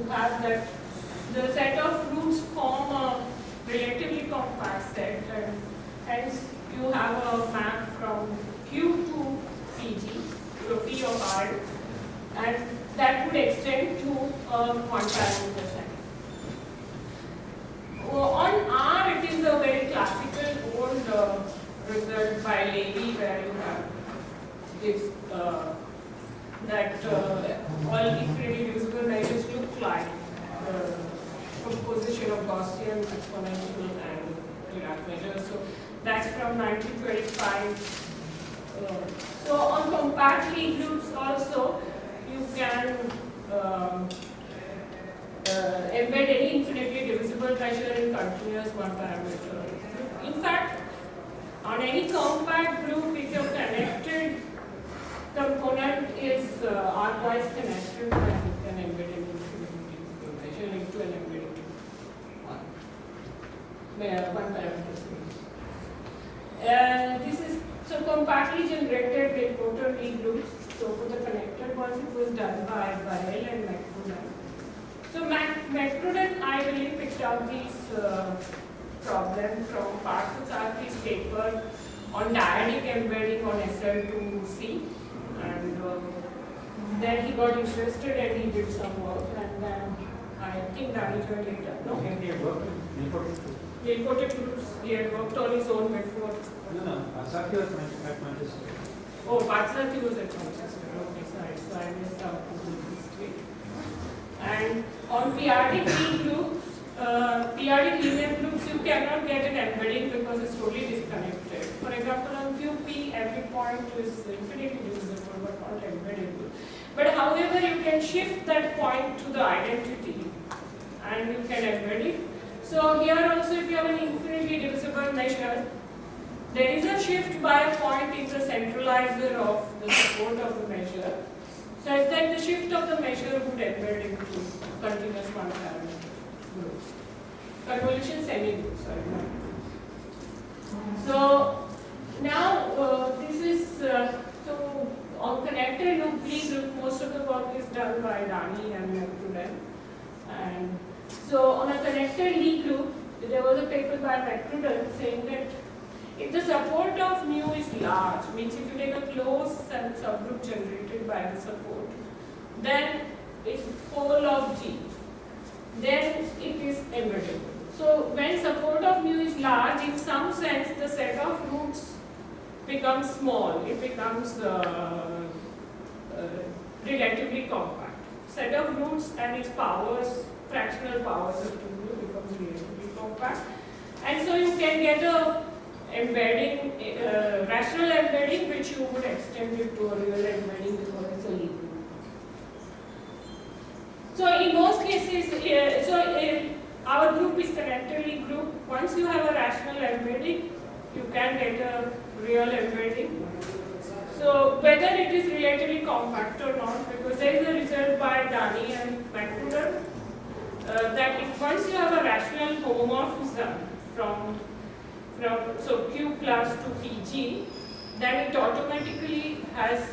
have that the set of roots form a relatively compact set, and hence you have a map from Q to PG, so P of R, and that would extend to a one-parameter set. On R, it is a very classical old result by Levy, where you have this that all infinitely divisible measures look like the composition of Gaussian, exponential, and Dirac measures. So that's from 1925. So on compact Lie groups also, you can embed any infinitely divisible measure in continuous one-parameter. In fact, on any compact group, if your connected component is R-wise connected, then you can embed any infinitely divisible measure into an embedding one-parameter series. This is so compactly generated Delporter Lie groups. So for the connected ones, it was done by Varel and McPruden. So McPruden, I really picked up these problems from Parthasarathy's paper on dyadic embedding on SL2C, and then he got interested and he did some work, and then I think that is where later. No? He had worked in Delporter groups, he had worked on his own before. No, Parthasarathy was at Manchester. Oh, Parthasarathy was at Manchester. Okay, sorry. So I missed out on the history. And on periodic Lie groups, periodic linear groups, you cannot get an embedding because it's totally disconnected. For example, on QP, every point is infinitely divisible but not embeddable. But however, you can shift that point to the identity and you can embed it. So here also, if you have an infinitely divisible measure, there is a shift by a point in the centralizer of the support of the measure, such that the shift of the measure would embed into continuous one-parameter group. Convolution semi-group, sorry. So now this is so on connected loop Lie group, most of the work is done by Dani and McPruden. And so on a connected Lie group, there was a paper by McPruden saying that if the support of mu is large, means if you take a closed subgroup generated by the support, then it's pole of G, then it is embeddable. So when support of mu is large, in some sense the set of roots becomes small, it becomes relatively compact. Set of roots and its powers, fractional powers of 2 becomes relatively compact. And so you can get a embedding, rational embedding, which you would extend it to a real embedding because it's a Lie group. So in most cases, our group is connected Lie group. Once you have a rational embedding, you can get a real embedding. So whether it is relatively compact or not, because there is a result by Dani and McPruden that if once you have a rational homomorphism from so Q plus to PG, then it automatically has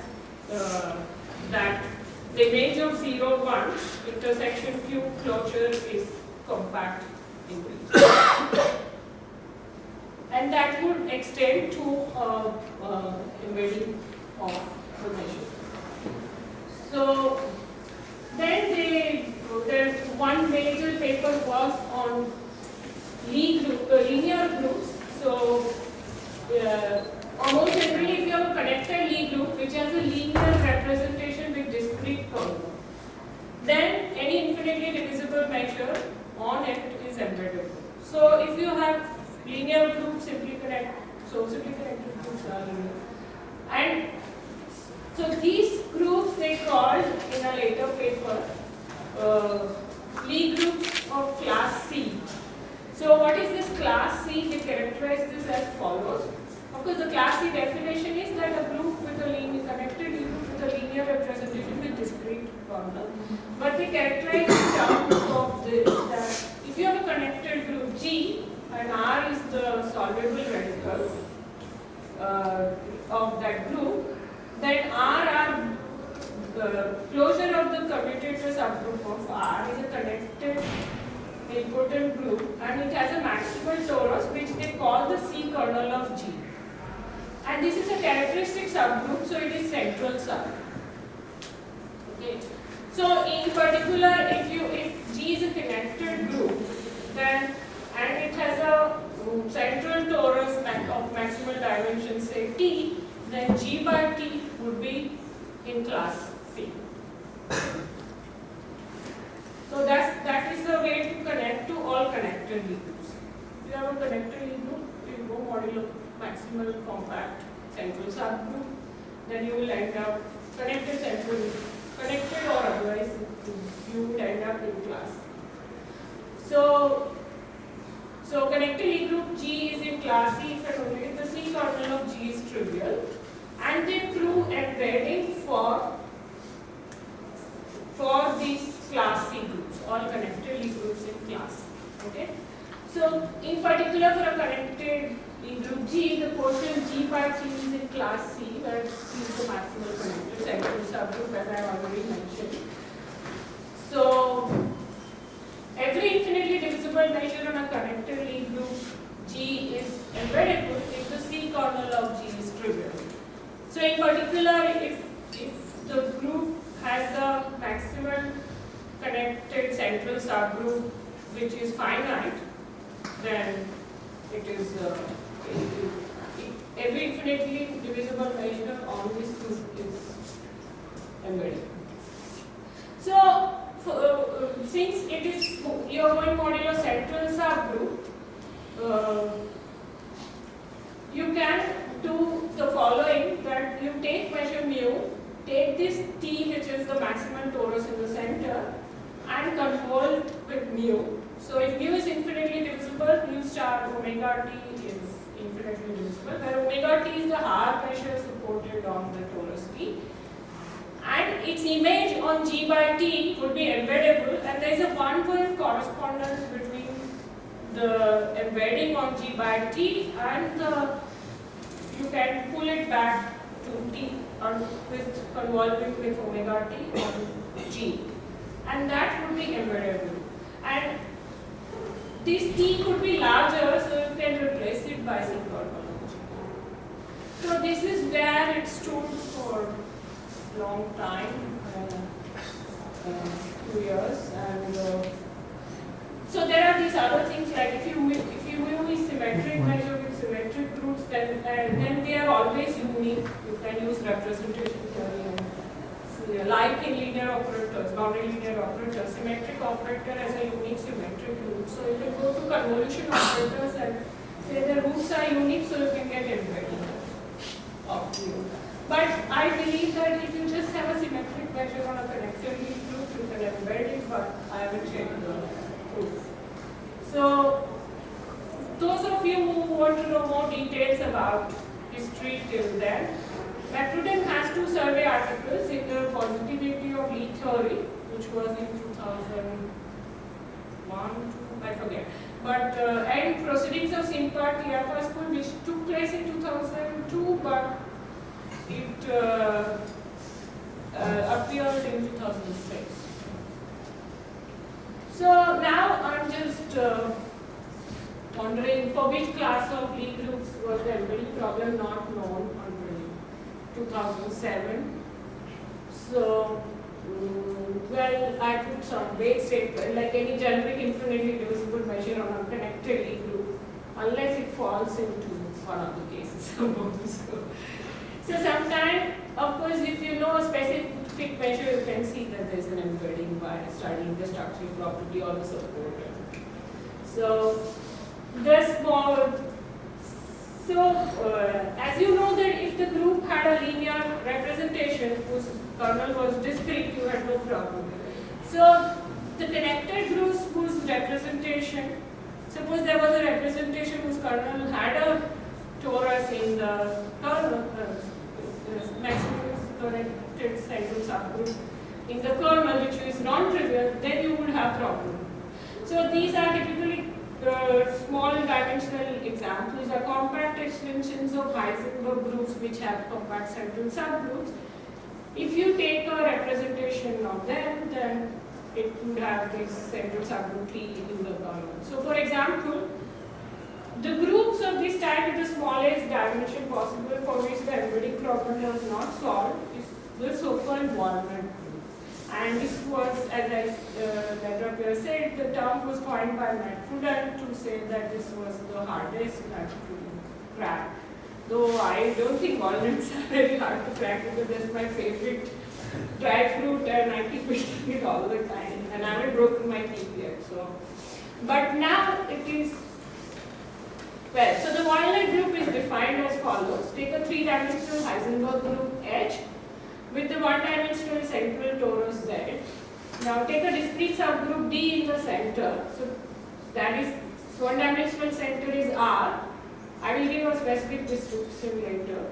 that the image of 0, 1 intersection Q closure is compact in PG. And that would extend to embedding of the measure. So then one major paper was on linear groups. So almost generally, if you have a connected Lie group which has a linear representation with discrete kernel, then any infinitely divisible measure on it is embeddable. So if you have linear groups, simply connected groups are linear. And so these groups they called in a later paper Lie groups of class C. So what is this class C? They characterize this as follows. Of course, the class C definition is that a group with a linear connected Lie group with a linear representation with discrete kernel. But they characterize in terms of this, that if you have a connected group G and R is the solvable radical of that group, then R are the closure of the commutator subgroup of R is a connected nilpotent group and it has a maximal torus which they call the C kernel of G. And this is a characteristic subgroup, so it is central sub. Okay. So in particular, if G is a connected group, then and it has a central torus of maximal dimension, say T, then G by T would be in class C. So that is the way to connect to all connected Lie groups. If you have a connected Lie group, you go modulo maximal compact central subgroup, then you will end up connected or otherwise you would end up in class. So connected Lie group G is in class C if and only if the C kernel of G is trivial, and they prove embedding for these class C groups, all connected Lie groups in class. Okay. So in particular for a connected Lie group G, the quotient G by T is in class C, where T is the maximal connected central subgroup, as I have already mentioned. So every infinitely divisible measure on a connected Lie group G is embeddable if the C kernel of G is trivial. So in particular, if the group has a maximal connected central subgroup which is finite, then it is every infinitely divisible measure on this group is embedded. So since it is you are going modulo central subgroup, you can do the following, that you take measure mu, take this T which is the maximum torus in the center and convolve with mu. So if mu is infinitely divisible, mu star omega T is infinitely divisible, where omega T is the Haar pressure supported on the torus T. And its image on G by T would be embeddable, and there is a one-to-one correspondence between the embedding on G by T and you can pull it back to T with convolving with omega T on G, and that would be embeddable. And this T could be larger, so you can replace it by C kernel. So this is where it stood for a long time, 2 years, and so there are these other things like if you use symmetric measure with symmetric groups, then they are always unique. You can use representation theory and like in linear operators, non-linear operators, symmetric operator has a unique symmetric root. So you can go to convolution operators and say the roots are unique, so you can get embedding of mu. But I believe that if you just have a symmetric measure on a connected Lie group, you can embed it, but I haven't checked the proof. So those of you who want to know more details about history till then, McRudden has 2 survey articles in the Positivity of Lie Theory, which was in 2001, I forget. But and Proceedings of Simpart TFR School, which took place in 2002, but it appeared in 2006. So now I'm just wondering for which class of Lie groups was the embedding problem not known until 2007. So, well, I put some vague statement like any generic infinitely divisible measure on a connected Lie group, unless it falls into one of the cases. So sometimes, of course, if you know a specific measure, you can see that there is an embedding by studying the structural property or the supporter. So this more. So, as you know that if the group had a linear representation whose kernel was discrete, you had no problem. So, the connected groups whose representation, suppose there was a representation whose kernel had a torus in the kernel, maximum connected central subgroup in the kernel, which is non-trivial, then you would have problem. So, these are typically small dimensional examples are compact extensions of Heisenberg groups which have compact central subgroups. If you take a representation of them, then it would have this central subgroup T in the column. So for example, the groups of this type with the smallest dimension possible for which the embedding problem was not solved is the so-called walnut group. And this was, as Dr. said, the term was coined by Matt Pruden to say that this was the hardest nut to crack. Though I don't think walnuts are very hard to crack because that's my favorite dry fruit and I keep eating it all the time. And I haven't broken my teeth yet. So, but now it is, well, so the walnut group is defined as follows. Take a three-dimensional Heisenberg group H with the one-dimensional central torus Z. Now take a discrete subgroup D in the center. So that is, one-dimensional center is R. I will give a specific description later.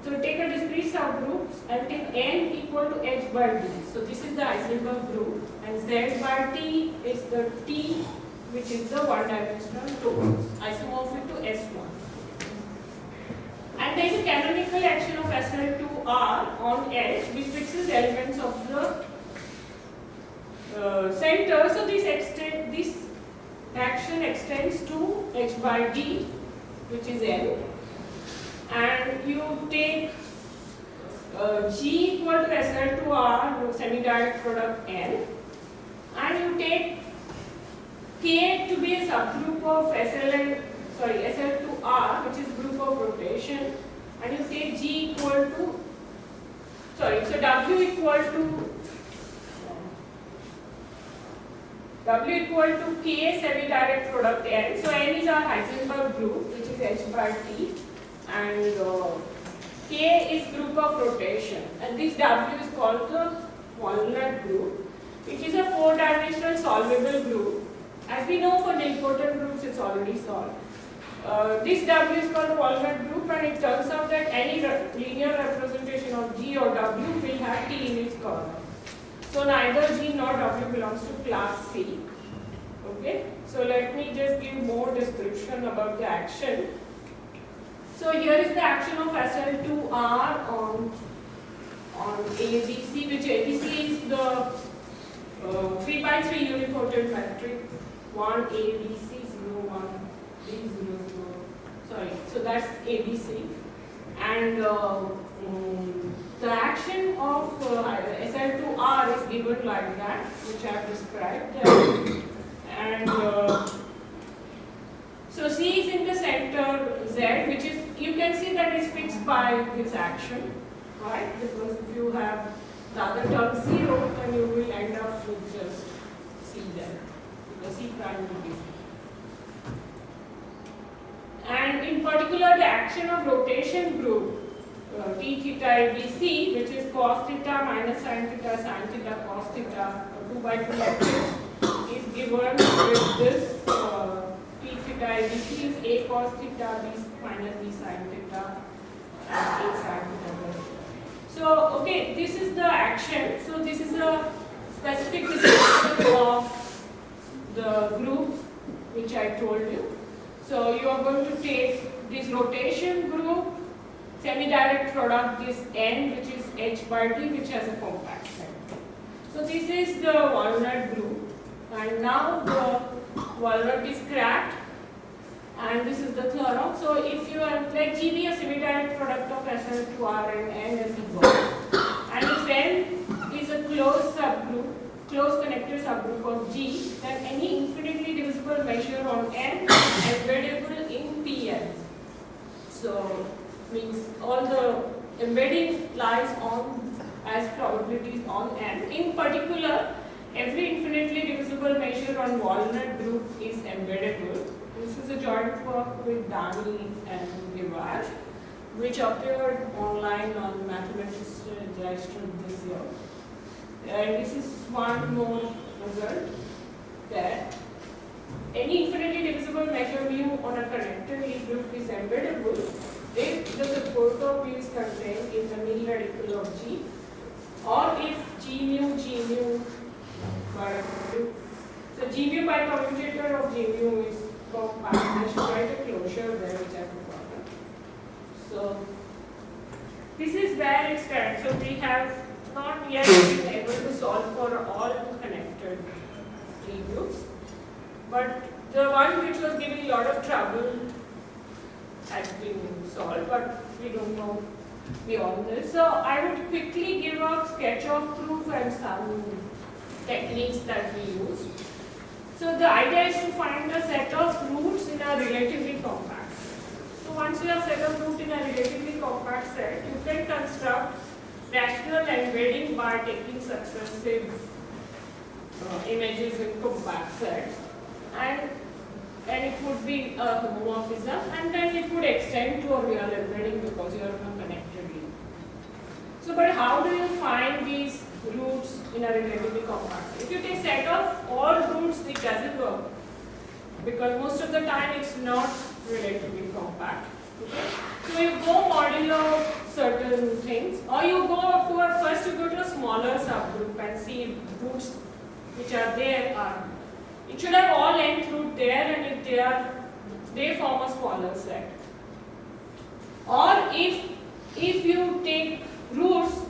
So take a discrete subgroup and take n equal to h by d. So this is the Heisenberg group, and z by t is the t, which is the one-dimensional torus, isomorphic to S1. And there is a canonical action of SL2R on H, which fixes elements of the center. So this action extends to h by d, which is L, and you take G equal to SL2R, semi-direct product N, and you take K to be a subgroup of SL2R, which is group of rotation, and you take G equal to, so W equal to K semi-direct product N. So N is our Heisenberg group, which is H by T, and K is group of rotation, and this W is called the walnut group, which is a four-dimensional solvable group. As we know, for nilpotent groups, it's already solved. This W is called the walnut group, and it turns out that any linear representation of G or W will have T in its column. So neither G nor W belongs to class C. Okay, so let me just give more description about the action. So here is the action of SL2R on ABC, which ABC is the 3 by 3 unipotent metric 1 ABC 01 D00. Sorry, so that's ABC, and the action of SL2R is given like that, which I have described. And so C is in the center Z, which is, you can see that is fixed by this action, right? Because if you have the other term 0, then you will end up with just C there. The C prime will be C. And in particular, the action of rotation group T theta ABC, which is cos theta minus sin theta cos theta, 2 by 2 matrix, is given with this T theta ABC is A cos theta B minus B sin theta and A sin theta. So, okay, this is the action. So, this is a specific description of the group which I told you. So, you are going to take this rotation group, semi-direct product, this N, which is H by D, which has a compact center. So this is the walnut group, and now the walnut is cracked, and this is the theorem. So if you are, let G be a semi-direct product of SL2R and N as equal, and if N is a closed subgroup, closed connected subgroup of G, then any infinitely divisible measure on N is embeddable in Pn. So means all the embedding lies on as probabilities on N. In particular, every infinitely divisible measure on walnut group is embeddable. This is a joint work with Dani and Givach, which appeared online on Mathematics Registered this year. And this is one more result that any infinitely divisible measure mu on a connected group is embeddable if the support of mu is contained in the nil radical of G, or if G mu by so G mu by commutator of G mu is compact. I should write a closure there which I forgot. So this is where it stands. So we have solve for all connected tree groups. But the one which was giving a lot of trouble has been solved, but we don't know beyond this. So I would quickly give a sketch of proof and some techniques that we use. So the idea is to find a set of roots in a relatively compact set. So once you have set of roots in a relatively compact set, you can construct rational embedding by taking successive images in compact sets, and it would be a homomorphism, and then it would extend to a real embedding because you are in a connected loop. So, but how do you find these roots in a relatively compact set? If you take set of all roots, it doesn't work because most of the time it's not relatively compact. Okay? So you go modulo certain things, or you go to first you go to a smaller subgroup and see roots which are there are. It should have all nth root there, and if they form a smaller set. Or if you take roots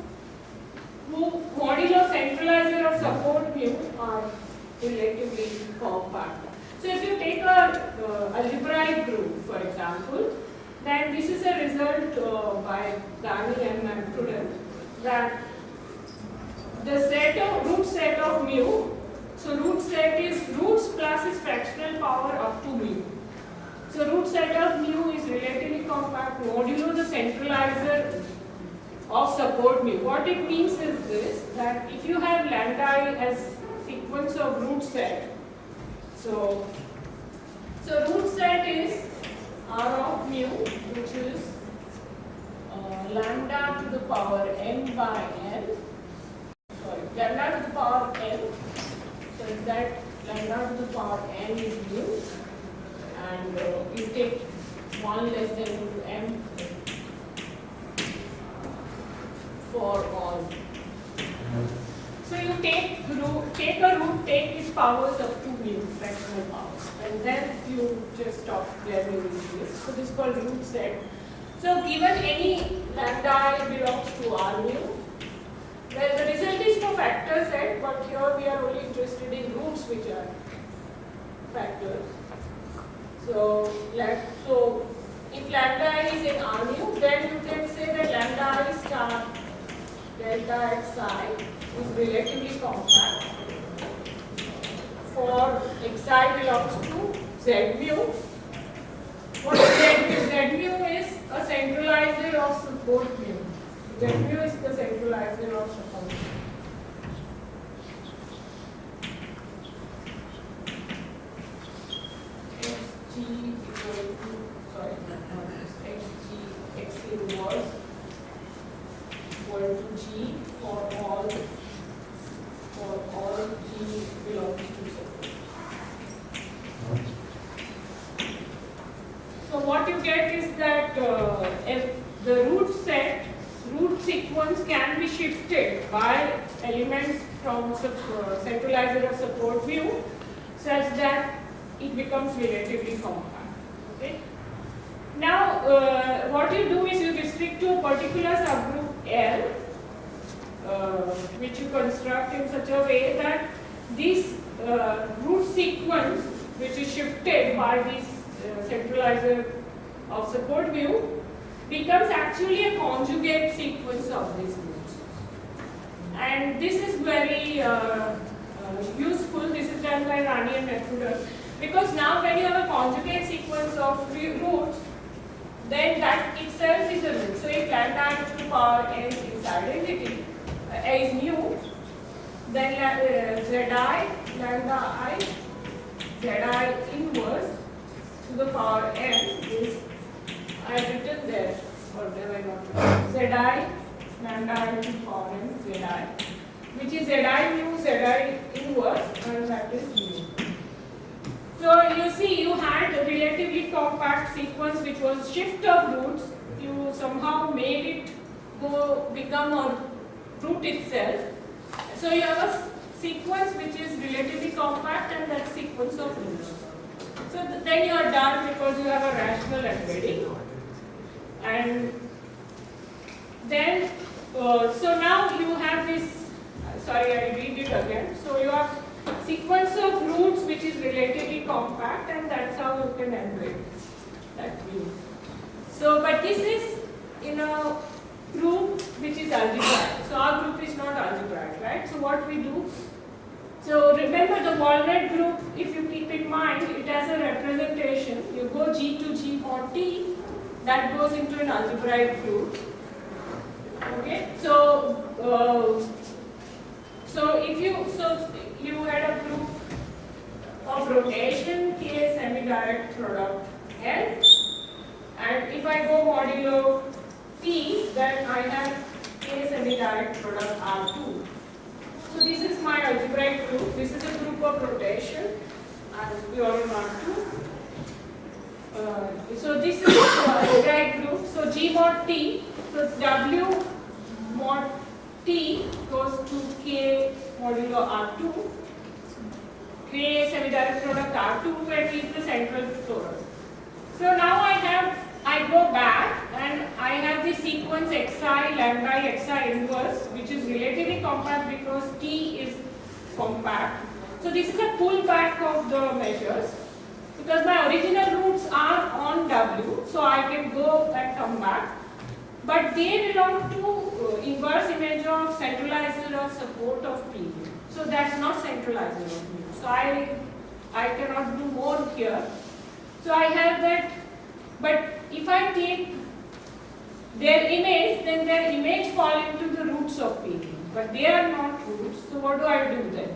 who modulo centralizer of support mu are relatively compact. So if you take a algebraic group, for example, then this is a result by Dani and Mancudel that the root set of mu. So root set is roots plus its fractional power up to mu. So root set of mu is relatively compact modulo the centralizer of support mu. What it means is this, that if you have lambda as sequence of root set, so root set is R of mu, which is lambda to the power n by n, lambda to the power n. So that lambda to the power n is mu, and you take 1 less than into m for all. So you take a root, take its powers up to mu, fractional powers, and then you just stop where mu is this. So this is called root set. So given any lambda belongs to R mu, well, the result is for factor set, but here we are only interested in roots which are factors. So if lambda is in R mu, then you can say that lambda I star delta xi is relatively compact for xi belongs to Z mu. What is Z mu? Z mu is a centralizer of support mu. Z mu is the centralizer of support. Xg equal to, sorry, Xg X inverse equal to G for all G belongs to support. So what you get is that if the root sequence can be shifted by elements from centralizer of support mu such that it becomes relatively compact. Okay. Now what you do is you restrict to a particular subgroup L, which you construct in such a way that this root sequence, which is shifted by this centralizer of support mu, becomes actually a conjugate sequence of these roots. And this is very useful. This is done by Rani and Mancudel, because now when you have a conjugate sequence of roots, then that itself is a root. So if lambda to the power n is identity, is mu, then zi, lambda I, zi inverse to the power n is, I have written there, or have I not? Zi, lambda I to the power n, zi, which is zi mu, zi inverse, and that is mu. So you see, you had a relatively compact sequence which was shift of roots. You somehow made it become a root itself. So you have a sequence which is relatively compact, and that sequence of roots. So then you are done because you have a rational embedding. And then, so now you have this sorry, I read it again. So you have sequence of roots which is relatively compact, and that's how you can evaluate that view. So, but this is in a group which is algebraic. So our group is not algebraic, right? So what we do? So remember the walnut group, if you keep in mind, it has a representation. You go G to G mod T, that goes into an algebraic group. Okay, so if you had a group of rotation K semi-direct product L, and if I go modulo T, then I have K semi-direct product R2. So this is my algebraic group. This is a group of rotation, and we are in R2. So this is the algebraic group. So G mod T, so W mod T goes to K modulo R2, K semi-direct product R2, and is the central torus. So now I go back and I have the sequence xi lambda xi inverse, which is relatively compact because T is compact. So this is a pullback of the measures because my original roots are on W, so I can go and come back. But they belong to inverse image of centralizer of support of P. So that's not centralizer of mu. So I cannot do more here. So I have that, but if I take their image, then their image fall into the roots of P. But they are not roots, so what do I do then?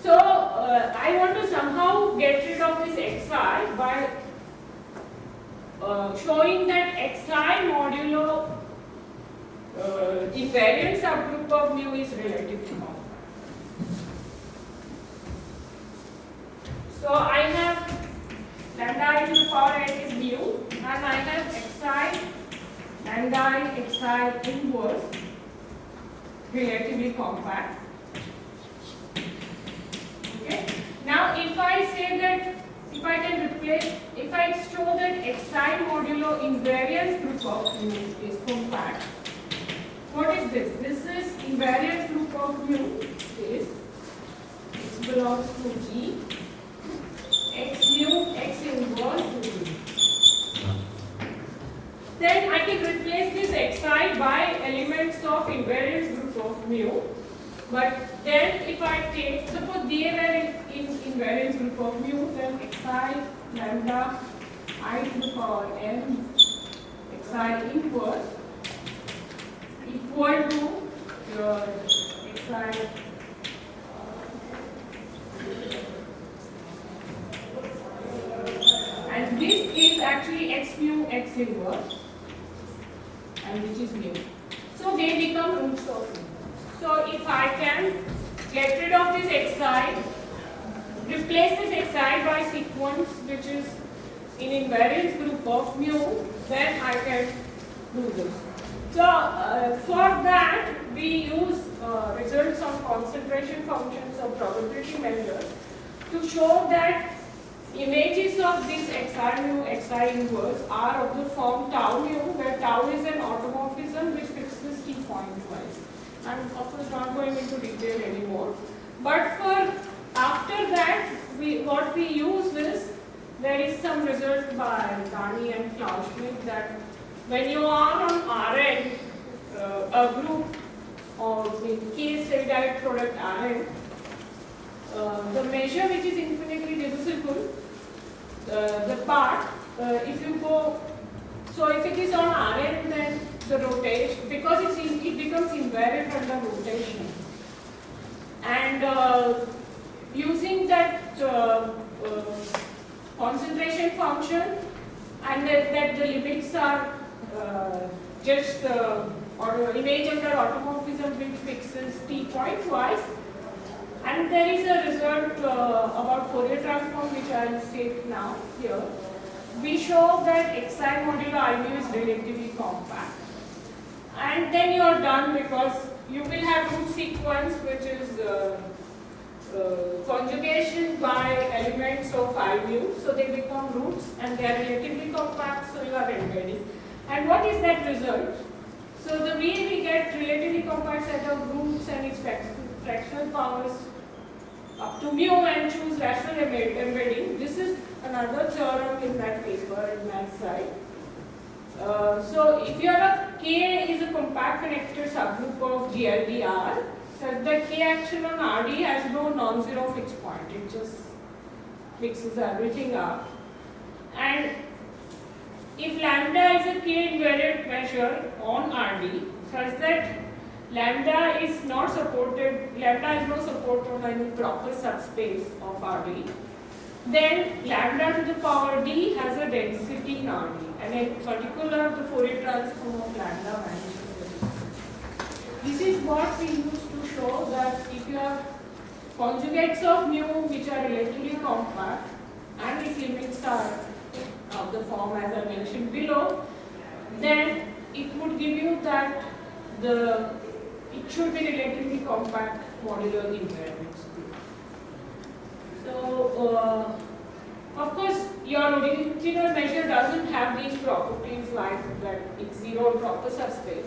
So I want to somehow get rid of this xi by showing that xi modulo invariant subgroup of mu is relatively compact. So I have lambda to the power n is mu, and I have xi lambda xi inverse relatively compact. Okay. Now if I say that, if I can replace, if I show that xi modulo invariant group of mu is compact, what is this? This is invariant group of mu is x belongs to G, x mu, x inverse to G. Then I can replace this xi by elements of invariant group of mu. But then if I take, suppose they were in invariant group of mu, then xi lambda I to the power n xi inverse equal to your xi and this is actually x mu x inverse, and which is mu. So they become roots of mu. So if I can get rid of this xi, replace this xi by sequence which is in invariant group of mu, then I can do this. So for that we use results of concentration functions of probability measures to show that images of this xi mu, xi inverse are of the form tau mu, where tau is an automorphism which fixes t point-wise. I'm of course not going into detail anymore. But for after that, what we use is, there is some result by Dani and Clauschmidt that when you are on Rn, a group or in case direct product Rn, the measure which is infinitely divisible, the part, if you go, so if it is on Rn, then the rotation, because it becomes invariant under rotation. And using that concentration function, and that the limits are just or image under automorphism which fixes t point-wise. And there is a result about Fourier transform which I will state now here. We show that xi modulo I mu is relatively compact. And then you are done, because you will have root sequence which is conjugation by elements of I mu. So they become roots and they are relatively compact, so you are embedding. And what is that result? So the way we get relatively compact set of roots and its fractional powers up to mu and choose rational embedding. This is another theorem in that paper in math side. So if you have a K is a compact connected subgroup of GLDR, such that K action on RD has no non-zero fixed point. It just mixes everything up. And if lambda is a K invariant measure on RD, such that lambda is not supported, lambda has no support on any proper subspace of RD, then lambda to the power d has a density in RD, and in particular the Fourier transform of lambda vanishes. This is what we used to show that if you have conjugates of mu which are relatively compact and its limits are of the form as I mentioned below, then it would give you that it should be relatively compact modular invariants. So, of course, your original measure doesn't have these properties like that it's zero proper subspace,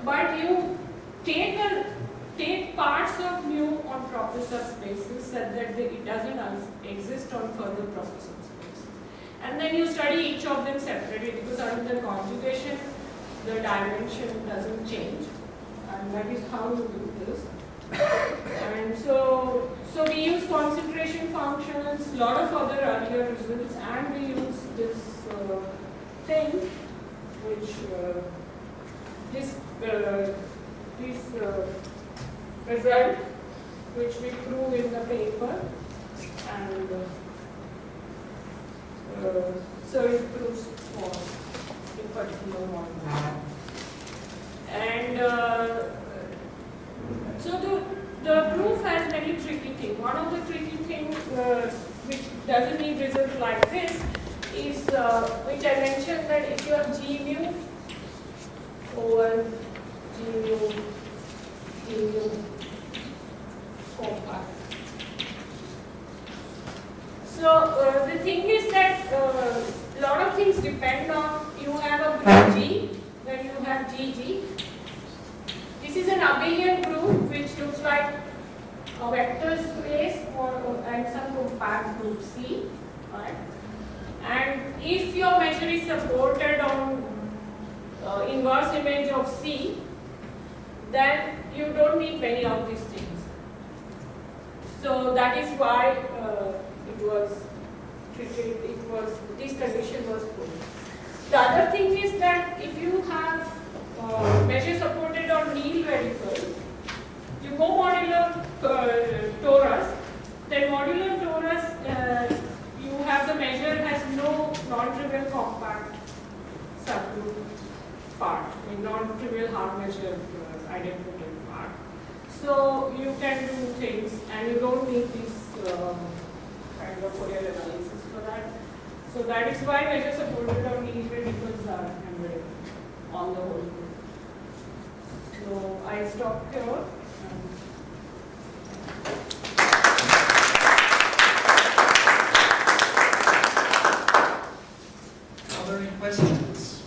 but you take parts of mu on proper subspaces such that it doesn't exist on further proper subspaces. And then you study each of them separately because under the conjugation, the dimension doesn't change. And that is how you do this. And so we use concentration functions, lot of other earlier results, and we use this thing, which this result, which we prove in the paper, and so it proves for a particular model. And so the proof has many tricky things. One of the tricky things which doesn't need result like this is which I mentioned that if you have G mu over G mu compact. So the thing is that a lot of things depend on you have a group G, then you have GG. This is an abelian group which looks like a vector space and some compact group C. Right? And if your measure is supported on inverse image of C, then you don't need many of these things. So that is why this condition was put. The other thing is that if you have measure supported on real radical, you go modular torus, then modular torus, you have the measure has no non-trivial compact subgroup part, non-trivial hard measure idempotent part. So you can do things and you don't need this kind of Fourier analysis for that. So that is why measure supported on real radicals are embedded on the whole group. So I stop here. Are there any questions?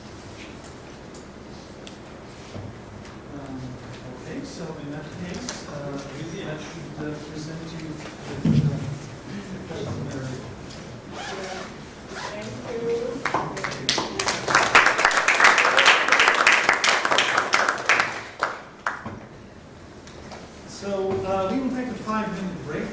Okay, so in that case, really I should present you with the preliminary. Thank you. So we will take a 5-minute break.